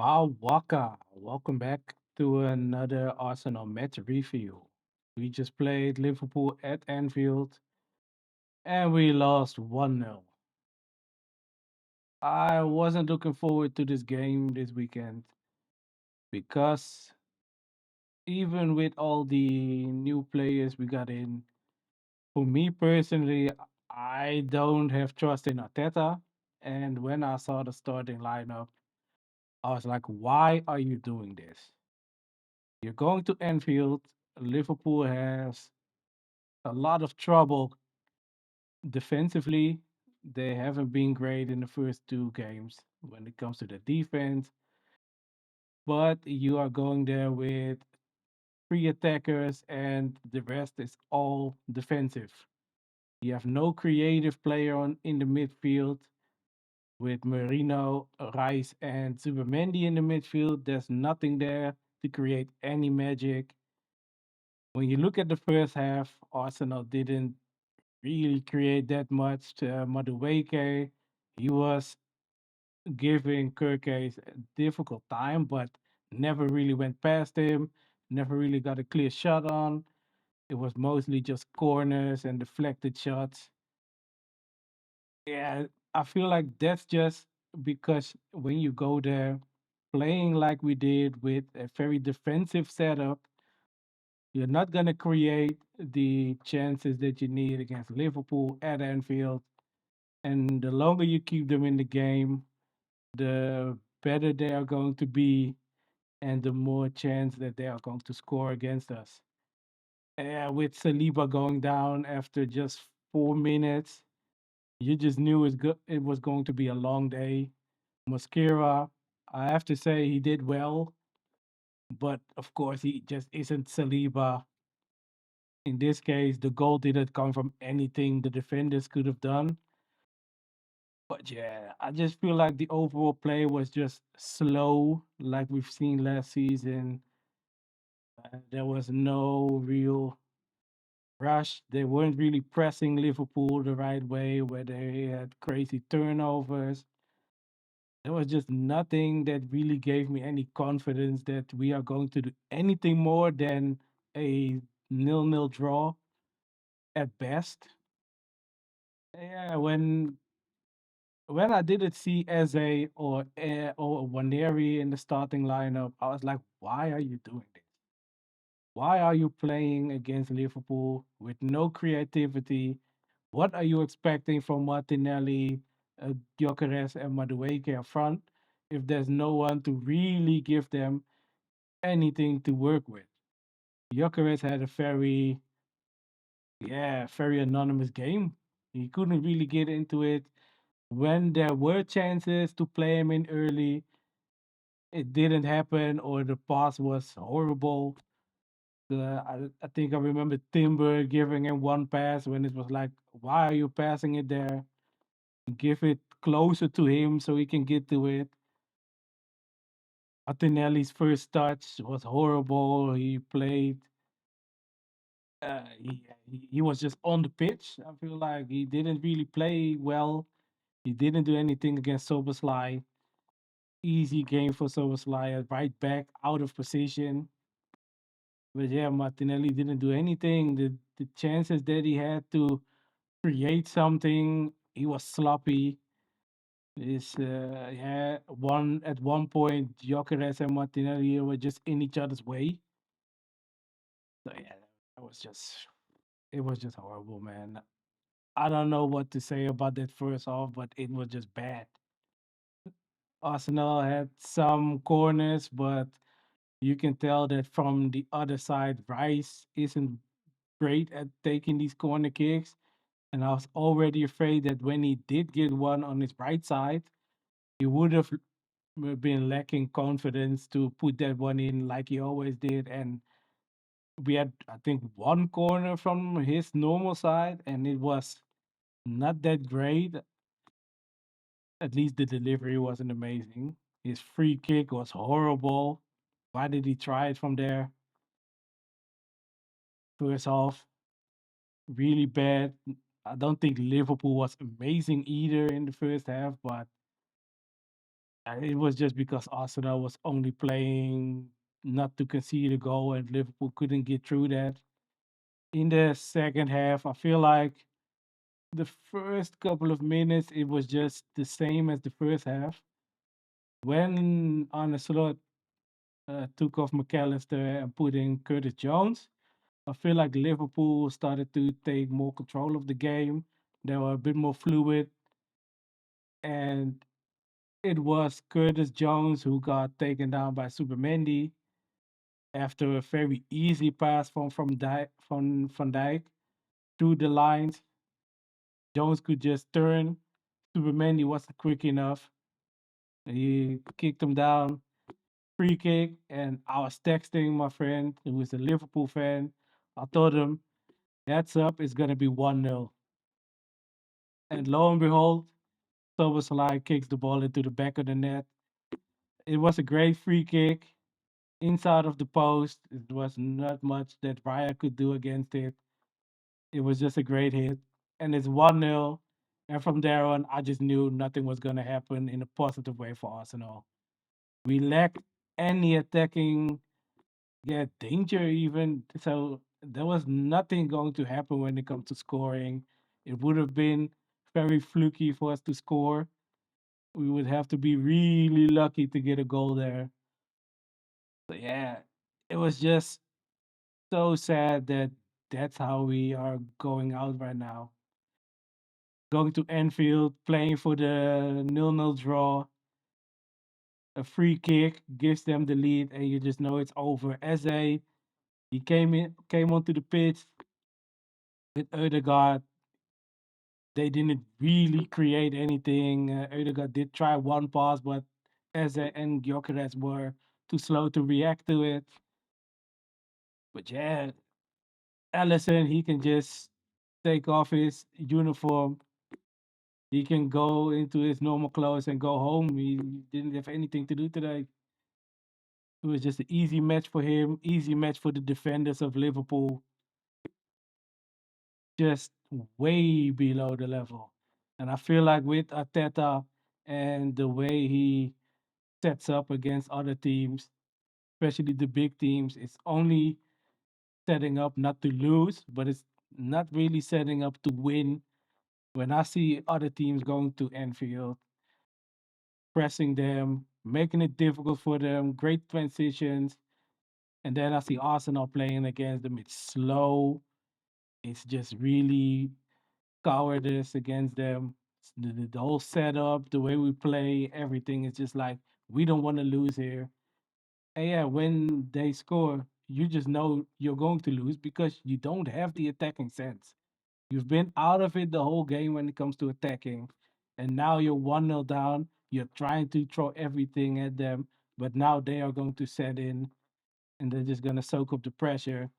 Wow, Waka. Welcome back to another Arsenal match review. We just played Liverpool at Anfield and we lost 1-0. I wasn't looking forward to this game this weekend because even with all the new players we got in, for me personally, I don't have trust in Arteta. And when I saw the starting lineup, I was like, why are you doing this? You're going to Anfield. Liverpool has a lot of trouble defensively. They haven't been great in the first two games when it comes to the defense, but you are going there with three attackers and the rest is all defensive. You have no creative player on in the midfield with Marino, Rice, and Zubimendi in the midfield. There's nothing there to create any magic. When you look at the first half, Arsenal didn't really create that much. Madueke, he was giving Kirke a difficult time, but never really went past him, never really got a clear shot on. It was mostly just corners and deflected shots. Yeah, I feel like that's just because when you go there playing like we did with a very defensive setup, you're not going to create the chances that you need against Liverpool at Anfield. And the longer you keep them in the game, the better they are going to be, and the more chance that they are going to score against us. With Saliba going down after just 4 minutes, you just knew it was going to be a long day. Mosquera, I have to say he did well, but of course he just isn't Saliba. In this case, the goal didn't come from anything the defenders could have done. But yeah, I just feel like the overall play was just slow, like we've seen last season. There was no real rush. They weren't really pressing Liverpool the right way, where they had crazy turnovers. There was just nothing that really gave me any confidence that we are going to do anything more than a nil-nil draw at best. Yeah, when I didn't see Eze or Waneri in the starting lineup, I was like, why are you doing this? Why are you playing against Liverpool with no creativity? What are you expecting from Martinelli, Gyökeres, and Madueke up front if there's no one to really give them anything to work with? Gyökeres had a very anonymous game. He couldn't really get into it. When there were chances to play him in early, it didn't happen or the pass was horrible. I think I remember Timber giving him one pass when it was like, why are you passing it there? Give it closer to him so he can get to it. Martinelli's first touch was horrible. He played, he was just on the pitch. I feel like he didn't really play well. He didn't do anything against Soberslai. Easy game for Soberslai, right back out of position. But yeah, Martinelli didn't do anything. The chances that he had to create something, he was sloppy. Is yeah, one at one point, Gyökeres and Martinelli were just in each other's way. So yeah, that was just it was just horrible, man. I don't know what to say about that first half, but it was just bad. Arsenal had some corners, but you can tell that from the other side, Rice isn't great at taking these corner kicks. And I was already afraid that when he did get one on his right side, he would have been lacking confidence to put that one in like he always did. And we had, I think, one corner from his normal side, and it was not that great. At least the delivery wasn't amazing. His free kick was horrible. Why did he try it from there? First half, really bad. I don't think Liverpool was amazing either in the first half, but It was just because Arsenal was only playing not to concede a goal, and Liverpool couldn't get through that. In the second half, I feel like the first couple of minutes it was just the same as the first half. When Arne Slot took off McAllister and put in Curtis Jones, I feel like Liverpool started to take more control of the game. They were a bit more fluid, and it was Curtis Jones who got taken down by Supermendy after a very easy pass from Van Dijk through the lines. Jones could just turn. Supermendy wasn't quick enough. He kicked him down, free kick, and I was texting my friend who was a Liverpool fan. I told him, "Heads up, it's gonna be 1-0." And lo and behold, Soboslai kicks the ball into the back of the net. It was a great free kick inside of the post. It was not much that Raya could do against it. It was just a great hit. And it's 1-0. And from there on, I just knew nothing was going to happen in a positive way for Arsenal. We lacked any attacking, yeah, danger even. So there was nothing going to happen when it comes to scoring. It would have been very fluky for us to score. We would have to be really lucky to get a goal there. So yeah, it was just so sad that that's how we are going out right now. Going to Anfield, playing for the nil-nil draw, a free kick gives them the lead, and you just know it's over. Eze, he came onto the pitch with Ødegaard. They didn't really create anything. Ødegaard did try one pass, but Eze and Gyökeres were too slow to react to it. But yeah, Allison, he can just take off his uniform. He can go into his normal clothes and go home. He didn't have anything to do today. It was just an easy match for him, easy match for the defenders of Liverpool, just way below the level. And I feel like with Arteta and the way he sets up against other teams, especially the big teams, it's only setting up not to lose, but it's not really setting up to win. When I see other teams going to Anfield, pressing them, making it difficult for them, great transitions, and then I see Arsenal playing against them. It's slow. It's just really cowardice against them. The whole setup, the way we play, everything is just like we don't want to lose here. And yeah, when they score, you just know you're going to lose because you don't have the attacking sense. You've been out of it the whole game when it comes to attacking. And now you're 1-0 down. You're trying to throw everything at them, but now they are going to set in and they're just going to soak up the pressure.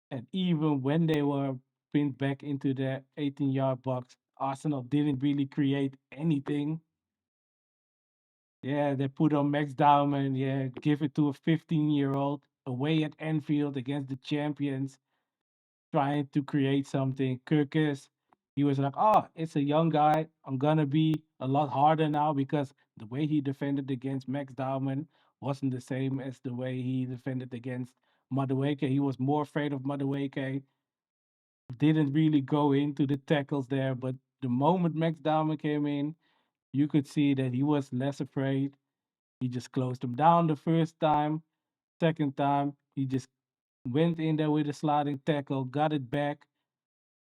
And even when they were pinned back into the 18-yard box, Arsenal didn't really create anything. Yeah, they put on Max Dowman. Yeah, give it to a 15-year-old away at Anfield against the champions, trying to create something. Kirkis, he was like, "Oh, it's a young guy. I'm gonna be a lot harder now because the way he defended against Max Dowman wasn't the same as the way he defended against Madueke. He was more afraid of Madueke. Didn't really go into the tackles there, but the moment Max Dowman came in, you could see that he was less afraid. He just closed him down the first time. Second time, he just went in there with a sliding tackle, got it back,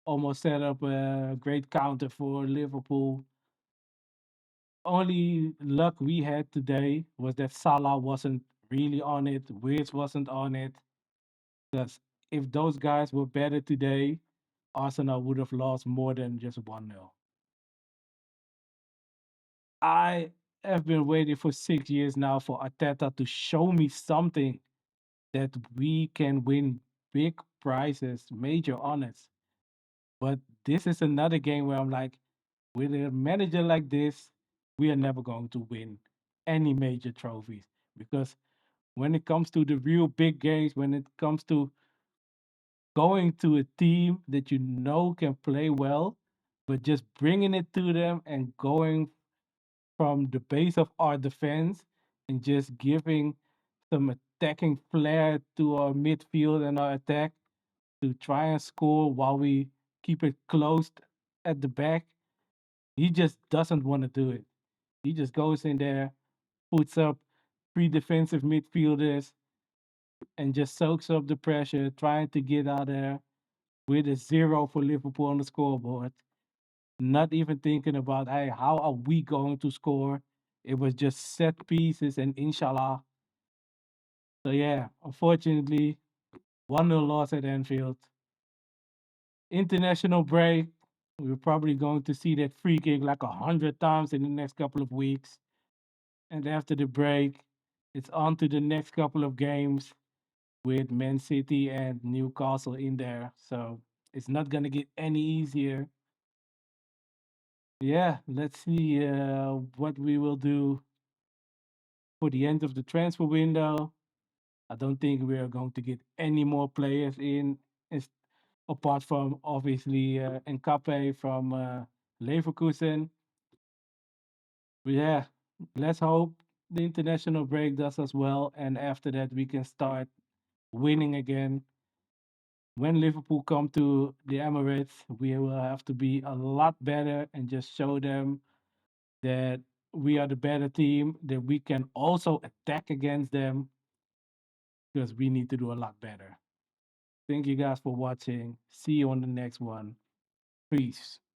almost set up a great counter for Liverpool. Only luck we had today was that Salah wasn't really on it, Wirtz wasn't on it. Because if those guys were better today, Arsenal would have lost more than just 1-0. I have been waiting for 6 years now for Arteta to show me something that we can win big prizes, major honors. But this is another game where I'm like, with a manager like this, we are never going to win any major trophies because when it comes to the real big games, when it comes to going to a team that you know can play well, but just bringing it to them and going from the base of our defense and just giving some attacking flair to our midfield and our attack to try and score while we keep it closed at the back. He just doesn't want to do it. He just goes in there, puts up three defensive midfielders, and just soaks up the pressure, trying to get out there with a zero for Liverpool on the scoreboard. Not even thinking about, hey, how are we going to score? It was just set pieces and inshallah. So yeah, unfortunately, 1-0 loss at Anfield. International break. We're probably going to see that free kick like 100 times in the next couple of weeks. And after the break, it's on to the next couple of games with Man City and Newcastle in there. So it's not going to get any easier. Yeah, let's see what we will do for the end of the transfer window. I don't think we are going to get any more players in, apart from obviously Nkape from Leverkusen. But yeah, let's hope the international break does as well, and after that we can start winning again. When Liverpool come to the Emirates, we will have to be a lot better and just show them that we are the better team, that we can also attack against them because we need to do a lot better. Thank you guys for watching. See you on the next one. Peace.